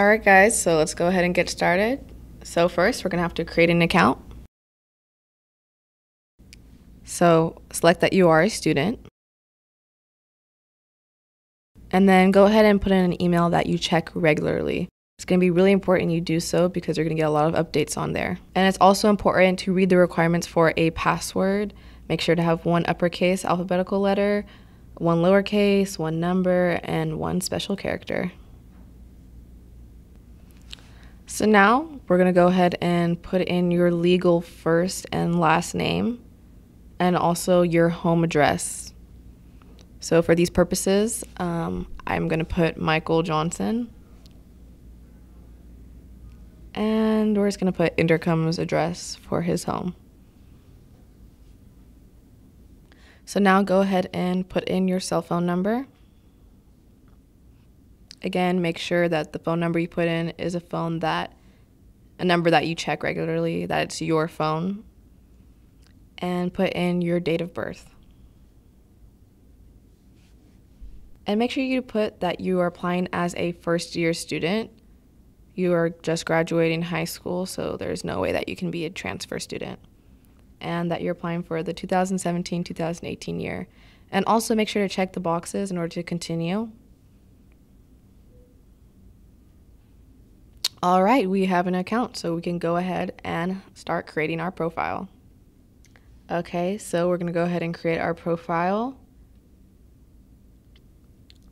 Alright guys, so let's go ahead and get started. So first, we're going to have to create an account. So select that you are a student. And then go ahead and put in an email that you check regularly. It's going to be really important you do so because you're going to get a lot of updates on there. And it's also important to read the requirements for a password. Make sure to have one uppercase alphabetical letter, one lowercase, one number, and one special character. So now we're going to go ahead and put in your legal first and last name and also your home address. So for these purposes, I'm going to put Michael Johnson. And we're just going to put Inderkum's address for his home. So now go ahead and put in your cell phone number. Again, make sure that the phone number you put in is a number that you check regularly, that it's your phone. And put in your date of birth. And make sure you put that you are applying as a first-year student. You are just graduating high school, so there's no way that you can be a transfer student. And that you're applying for the 2017-2018 year. And also make sure to check the boxes in order to continue. All right, we have an account, so we can go ahead and start creating our profile. Okay, so we're going to go ahead and create our profile.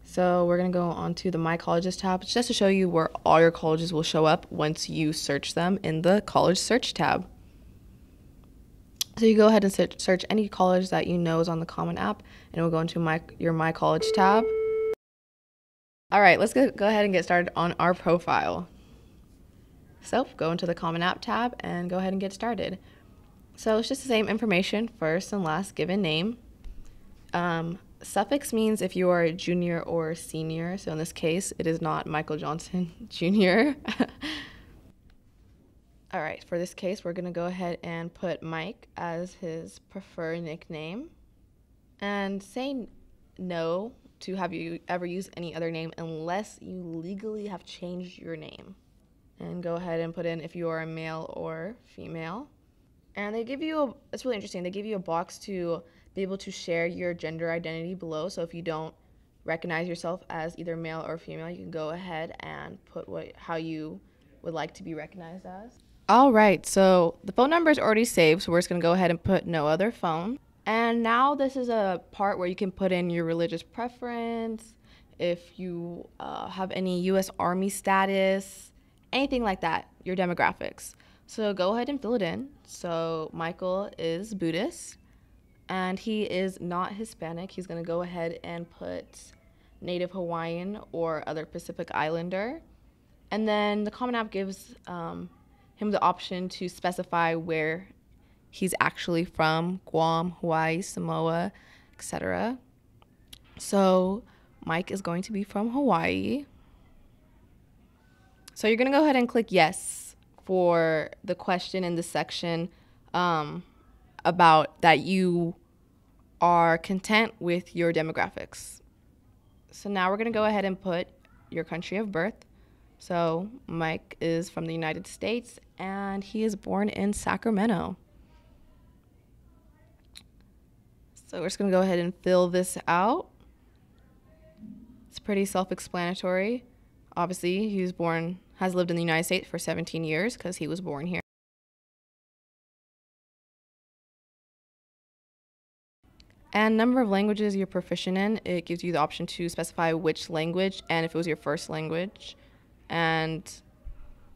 So we're going to go onto the Mycologist tab just to show you where all your colleges will show up once you search them in the college search tab. So you go ahead and search any college that you know is on the Common App, and we'll go into your My College tab. All right, let's go ahead and get started on our profile. So go into the Common App tab and go ahead and get started. So it's just the same information, first and last given name. Suffix means if you are a junior or senior. So in this case, it is not Michael Johnson Jr. All right, for this case, we're going to go ahead and put Mike as his preferred nickname. And say no to have you ever used any other name unless you legally have changed your name. And go ahead and put in if you are a male or female. And they give you, it's really interesting, they give you a box to be able to share your gender identity below. So if you don't recognize yourself as either male or female, you can go ahead and put how you would like to be recognized as. All right, so the phone number is already saved, so we're just going to go ahead and put no other phone. And now this is a part where you can put in your religious preference, if you have any U.S. Army status, anything like that, your demographics. So go ahead and fill it in. So Michael is Buddhist, and he is not Hispanic. He's going to go ahead and put Native Hawaiian or other Pacific Islander. And then the Common App gives him the option to specify where he's actually from: Guam, Hawaii, Samoa, etc. So Mike is going to be from Hawaii. So you're going to go ahead and click yes for the question in the section about that you are content with your demographics. So now we're going to go ahead and put your country of birth. So Mike is from the United States, and he is born in Sacramento. So we're just going to go ahead and fill this out. It's pretty self-explanatory. Obviously, has lived in the United States for 17 years because he was born here. And number of languages you're proficient in, it gives you the option to specify which language and if it was your first language. And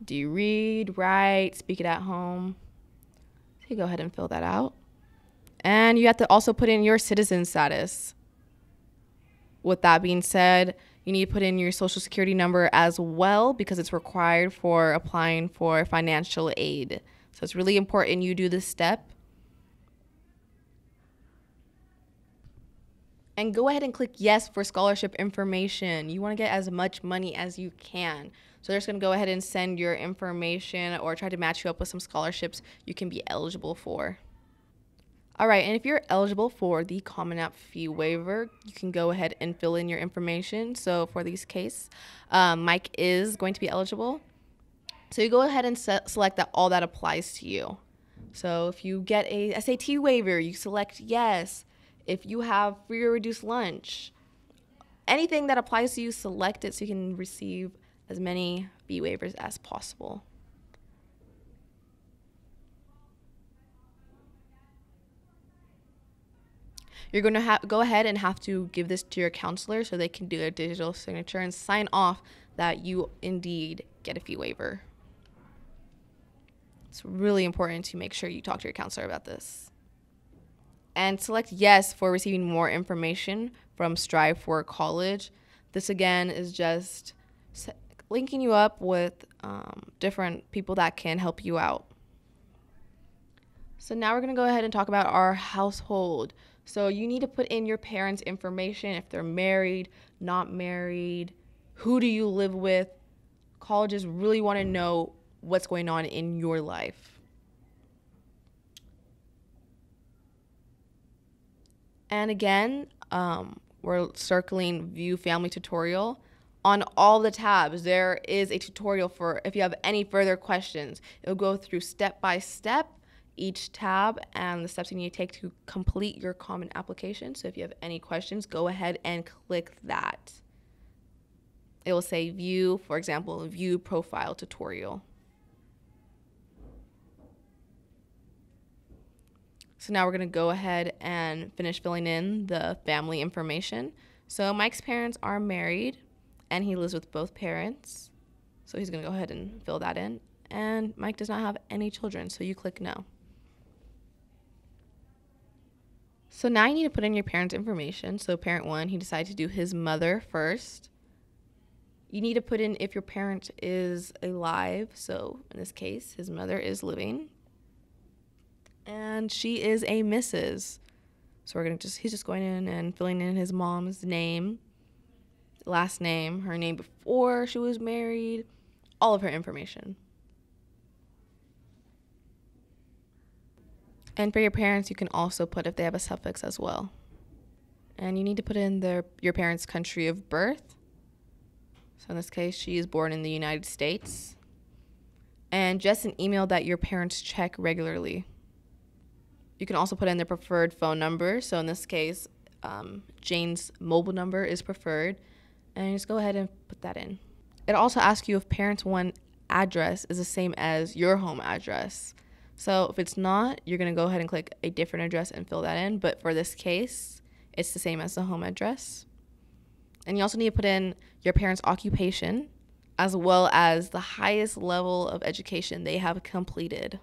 do you read, write, speak it at home? So you go ahead and fill that out. And you have to also put in your citizen status. With that being said, you need to put in your social security number as well because it's required for applying for financial aid. So it's really important you do this step. And go ahead and click yes for scholarship information. You want to get as much money as you can. So they're just going to go ahead and send your information or try to match you up with some scholarships you can be eligible for. All right, and if you're eligible for the Common App Fee Waiver, you can go ahead and fill in your information. So for this case, Mike is going to be eligible. So you go ahead and select that all that applies to you. So if you get a SAT waiver, you select yes. If you have free or reduced lunch, anything that applies to you, select it so you can receive as many fee waivers as possible. You're going to go ahead and have to give this to your counselor so they can do a digital signature and sign off that you indeed get a fee waiver. It's really important to make sure you talk to your counselor about this. And select yes for receiving more information from Strive for College. This again is just linking you up with different people that can help you out. So now we're going to go ahead and talk about our household. So you need to put in your parents' information, if they're married, not married, who do you live with. Colleges really want to know what's going on in your life. And again, we're circling View Family Tutorial. On all the tabs, there is a tutorial for if you have any further questions. It'll go through step by step each tab and the steps you need to take to complete your common application. So if you have any questions, go ahead and click that. It will say view, for example, view profile tutorial. So now we're going to go ahead and finish filling in the family information. So Mike's parents are married and he lives with both parents. So he's going to go ahead and fill that in. And Mike does not have any children, so you click no. So now you need to put in your parents' information. So parent 1, he decided to do his mother first. You need to put in if your parent is alive. So in this case, his mother is living. And she is a Mrs. So he's just going in and filling in his mom's name, last name, her name before she was married, all of her information. And for your parents, you can also put if they have a suffix as well. And you need to put in your parents' country of birth. So in this case, she is born in the United States. And just an email that your parents check regularly. You can also put in their preferred phone number. So in this case, Jane's mobile number is preferred. And just go ahead and put that in. It also asks you if parent 1 address is the same as your home address. So if it's not, you're going to go ahead and click a different address and fill that in. But for this case, it's the same as the home address. And you also need to put in your parents' occupation as well as the highest level of education they have completed.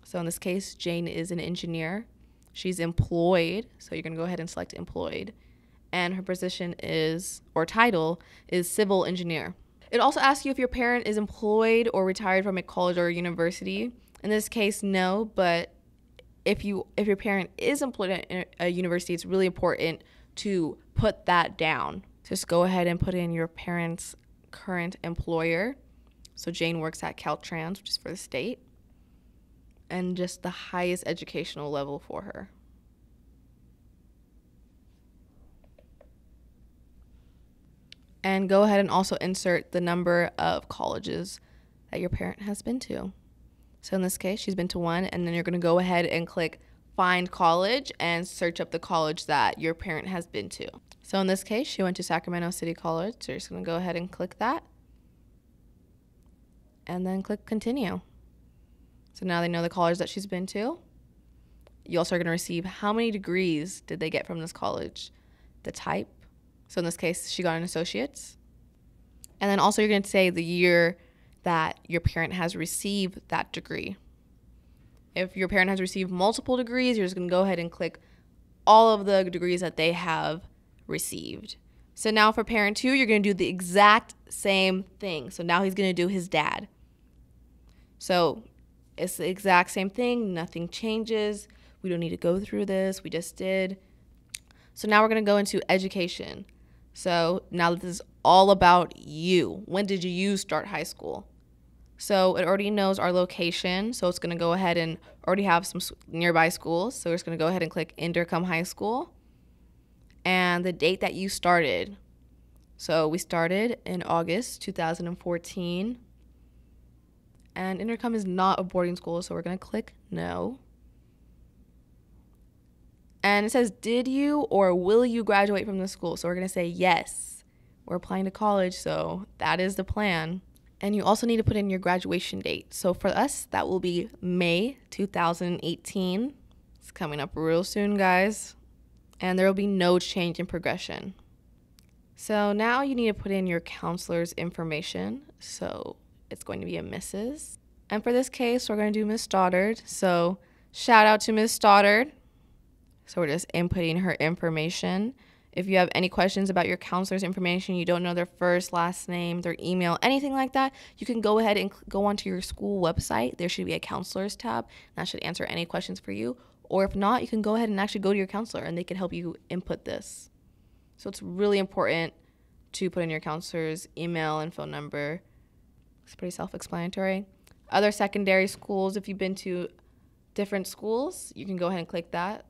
So in this case, Jane is an engineer. She's employed, so you're going to go ahead and select employed. And her position or title is civil engineer. It also asks you if your parent is employed or retired from a college or a university. In this case, no, but if your parent is employed at a university, it's really important to put that down. Just go ahead and put in your parent's current employer. So Jane works at Caltrans, which is for the state, and just the highest educational level for her. And go ahead and also insert the number of colleges that your parent has been to. So in this case, she's been to 1, and then you're going to go ahead and click Find College and search up the college that your parent has been to. So in this case, she went to Sacramento City College. So you're just going to go ahead and click that. And then click Continue. So now they know the college that she's been to. You also are going to receive how many degrees did they get from this college, the type. So in this case, she got an associate's. And then also you're going to say the year that your parent has received that degree. If your parent has received multiple degrees, you're just going to go ahead and click all of the degrees that they have received. So now for parent 2, you're going to do the exact same thing. So now he's going to do his dad. So it's the exact same thing. Nothing changes. We don't need to go through this. We just did. So now we're going to go into education. So now this is all about you. When did you start high school? So it already knows our location. So it's going to go ahead and already have some nearby schools. So we're just going to go ahead and click Inderkum High School. And the date that you started. So we started in August 2014. And Inderkum is not a boarding school, so we're going to click no. And it says, did you or will you graduate from the school? So we're going to say yes. We're applying to college, so that is the plan. And you also need to put in your graduation date. So for us, that will be May 2018. It's coming up real soon, guys. And there will be no change in progression. So now you need to put in your counselor's information. So it's going to be a Mrs. And for this case, we're going to do Miss Stoddard. So shout out to Miss Stoddard. So we're just inputting her information. If you have any questions about your counselor's information, you don't know their first, last name, their email, anything like that, you can go ahead and go onto your school website. There should be a counselor's tab. That should answer any questions for you. Or if not, you can go ahead and actually go to your counselor and they can help you input this. So it's really important to put in your counselor's email and phone number. It's pretty self-explanatory. Other secondary schools, if you've been to different schools, you can go ahead and click that.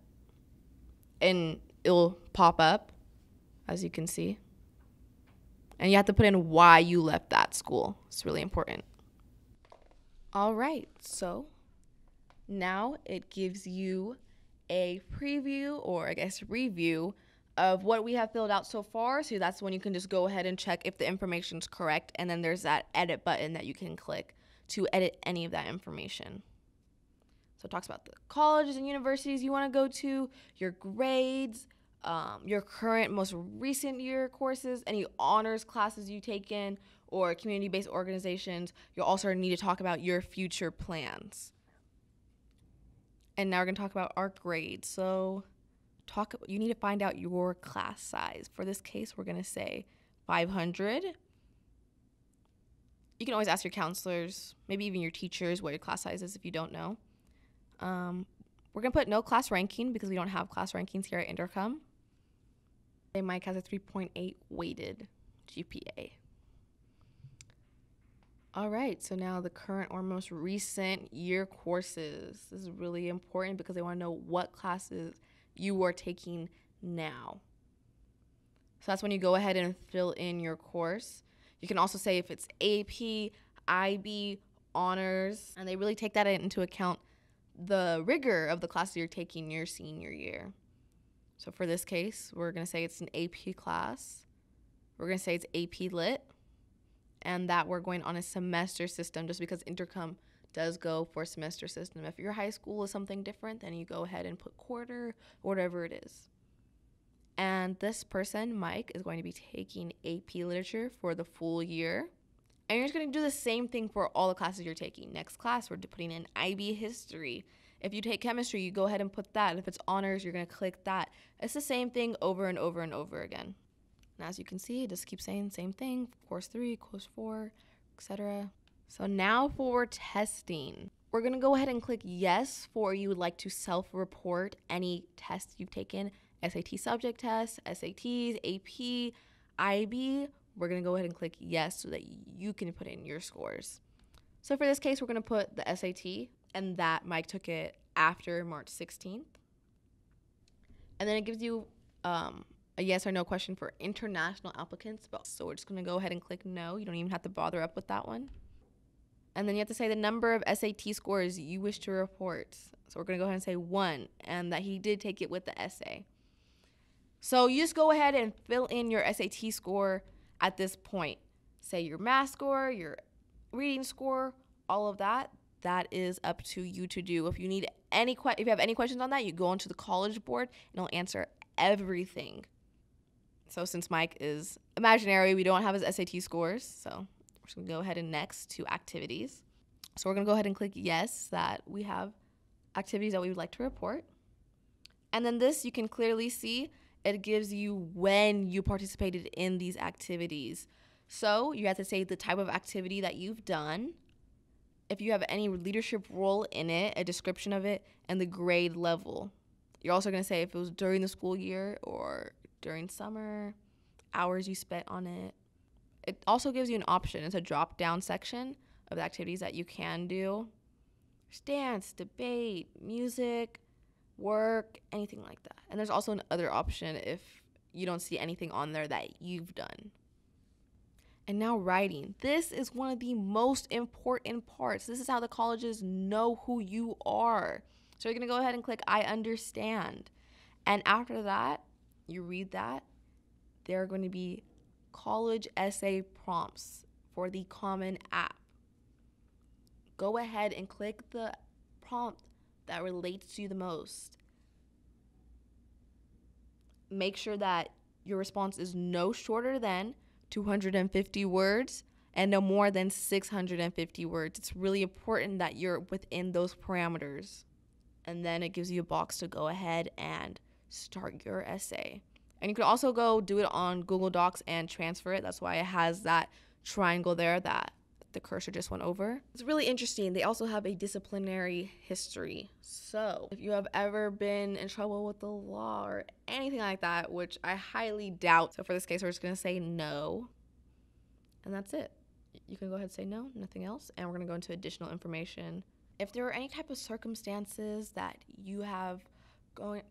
And it'll pop up, as you can see. And you have to put in why you left that school. It's really important. All right, so now it gives you a preview, or I guess review, of what we have filled out so far. So that's when you can just go ahead and check if the information's correct. And then there's that edit button that you can click to edit any of that information. So it talks about the colleges and universities you want to go to, your grades, your current most recent year courses, any honors classes you've taken, or community-based organizations. You'll also need to talk about your future plans. And now we're going to talk about our grades. So you need to find out your class size. For this case, we're going to say 500. You can always ask your counselors, maybe even your teachers, what your class size is if you don't know. We're going to put no class ranking because we don't have class rankings here at Inderkum. Mike has a 3.8 weighted GPA. All right, so now the current or most recent year courses. This is really important because they want to know what classes you are taking now. So that's when you go ahead and fill in your course. You can also say if it's AP, IB, honors, and they really take that into account, the rigor of the classes you're taking your senior year. So for this case, we're going to say it's an AP class. We're going to say it's AP Lit, and that we're going on a semester system just because Inderkum does go for a semester system. If your high school is something different, then you go ahead and put quarter, whatever it is. And this person, Mike, is going to be taking AP Literature for the full year. And you're just going to do the same thing for all the classes you're taking. Next class, we're putting in IB History. If you take chemistry, you go ahead and put that. If it's honors, you're going to click that. It's the same thing over and over and over again. And as you can see, it just keeps saying the same thing. Course 3, course 4, etc. So now for testing. We're going to go ahead and click yes for you would like to self-report any tests you've taken. SAT subject tests, SATs, AP, IB. We're going to go ahead and click yes so that you can put in your scores. So for this case, we're going to put the SAT, and that Mike took it after March 16th. And then it gives you a yes or no question for international applicants. So we're just going to go ahead and click no. You don't even have to bother up with that one. And then you have to say the number of SAT scores you wish to report. So we're going to go ahead and say 1, and that he did take it with the essay. So you just go ahead and fill in your SAT score at this point. Say your math score, your reading score, all of that. That is up to you to do. If you need if you have any questions on that, you go onto the college board and it'll answer everything. So since Mike is imaginary, we don't have his SAT scores. So we're just gonna go ahead and next to activities. So we're gonna go ahead and click yes that we have activities that we would like to report. And then this, you can clearly see it gives you when you participated in these activities. So you have to say the type of activity that you've done, if you have any leadership role in it, a description of it, and the grade level. You're also going to say if it was during the school year or during summer, hours you spent on it. It also gives you an option. It's a drop-down section of the activities that you can do. There's dance, debate, music, work, anything like that. And there's also another option if you don't see anything on there that you've done. And now writing. This is one of the most important parts. This is how the colleges know who you are. So you're going to go ahead and click I understand. And after that, you read that. There are going to be college essay prompts for the Common App. Go ahead and click the prompt that relates to you the most. Make sure that your response is no shorter than 250 words and no more than 650 words. It's really important that you're within those parameters. And then it gives you a box to go ahead and start your essay. And you can also go do it on Google Docs and transfer it. That's why it has that triangle there that the cursor just went over. It's really interesting. They also have a disciplinary history. So if you have ever been in trouble with the law or anything like that, which I highly doubt. So for this case, we're just going to say no. And that's it. You can go ahead and say no, nothing else. And we're going to go into additional information. If there are any type of circumstances that you have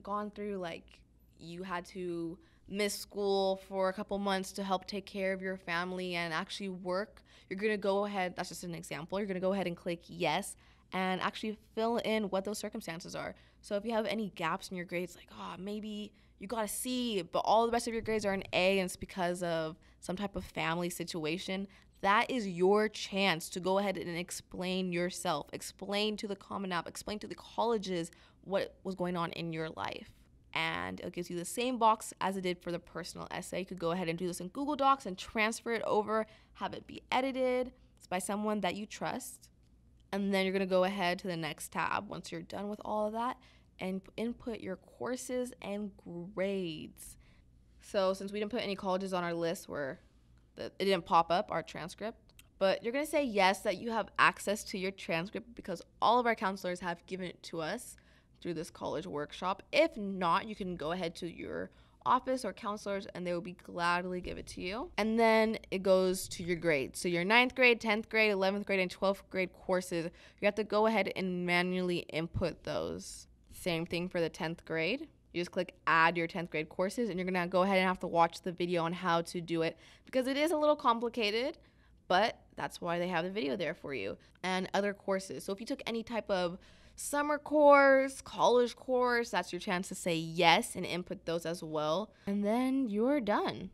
gone through, like you had to miss school for a couple months to help take care of your family and actually work, you're going to go ahead, that's just an example, you're going to go ahead and click yes and actually fill in what those circumstances are. So if you have any gaps in your grades, like, maybe you got a C, but all the rest of your grades are an A and it's because of some type of family situation, that is your chance to go ahead and explain yourself, explain to the Common App, explain to the colleges what was going on in your life. And it gives you the same box as it did for the personal essay. You could go ahead and do this in Google Docs and transfer it over, have it be edited. It's by someone that you trust. And then you're going to go ahead to the next tab once you're done with all of that and input your courses and grades. So since we didn't put any colleges on our list where it didn't pop up, our transcript, but you're going to say yes that you have access to your transcript because all of our counselors have given it to us through this college workshop. If not, you can go ahead to your office or counselors and they will be gladly give it to you. And then it goes to your grades. So your 9th grade, 10th grade, 11th grade, and 12th grade courses, you have to go ahead and manually input those. Same thing for the 10th grade. You just click add your 10th grade courses and you're gonna go ahead and have to watch the video on how to do it because it is a little complicated, but that's why they have the video there for you. And other courses. So if you took any type of summer course, college course, that's your chance to say yes and input those as well. And then you're done.